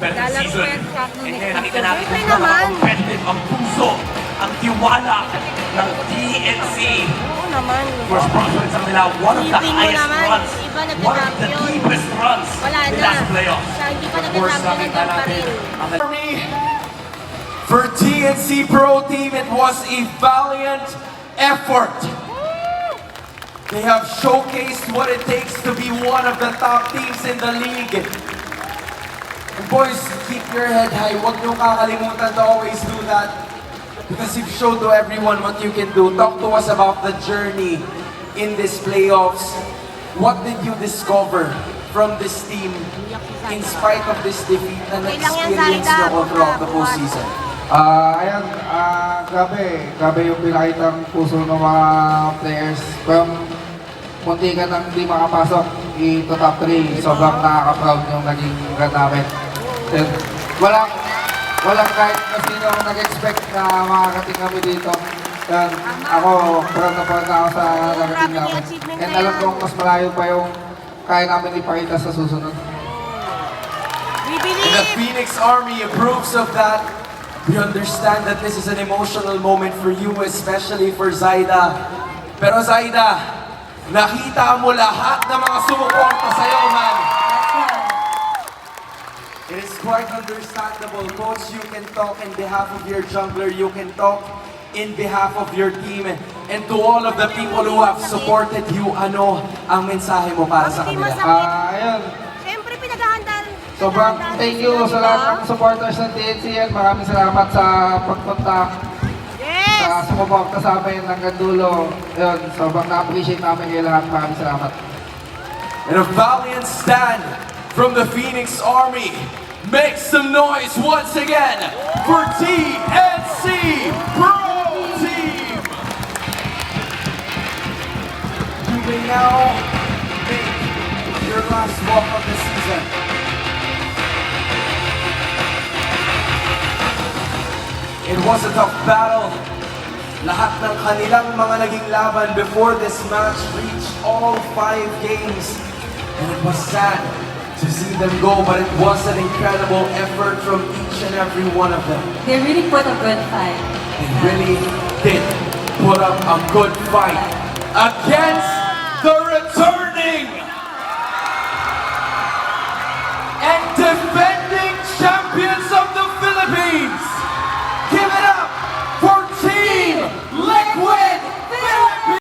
Lalaro ko yan sa akin And next kaya nakita season. natin Siyempre kung naman. competitive ang puso, ang tiwala ng TNC. Oo naman. First prospects ang nila, one of the Isipin mo highest naman, runs, iba one of the nagka-champion. deepest runs Wala in na. last playoffs. Siya hindi pa Of course, nagka-champion nakita hanggang pa natin rin. ang For TNC Pro Team, it was a valiant effort. They have showcased what it takes to be one of the top teams in the league. And boys, keep your head high. Huwag niyo kakalimutan to always do that. Because you've showed to everyone what you can do. Talk to us about the journey in this playoffs. What did you discover from this team in spite of this defeat na na-experience niyo all throughout the postseason? Grabe yung pinakitang puso ng mga players. Kung munti ka nang hindi makapasok ito top 3, sobrang nakaka-proud yung naging run namin. And walang kahit na sino nag-expect na makakating kami dito. And ako, proud na ako sa narating namin. And alam kong mas malayo pa yung kaya namin ipakita sa susunod. We And the believe! Phoenix Army approves of that. We understand that this is an emotional moment for you, especially for Zaida. Pero Zaida, nakita mo lahat ng mga sumuporta sa'yo, man. It is quite understandable. Coach, you can talk in behalf of your jungler. You can talk in behalf of your team. And to all of the people who have supported you, ano ang mensahe mo para sa kanila? Ayun, Siyempre, pinaghahandaan. sobrang thank you sa lahat ng supporters ng TNC. Maraming salamat sa pagpunta. Yes! Sumuporta sa amin hanggang dulo. Yun, sobrang na-appreciate namin kayo lahat. Maraming salamat. And a valiant stand from the Phoenix Army. Make some noise once again for TNC Pro Team. You may now make your last walk of the season. It was a tough battle. Lahat ng kanilang mga naging laban before this match reached all 5 games. And it was sad to see them go, but it was an incredible effort from each and every one of them. They really put a good fight. They really did put up a good fight against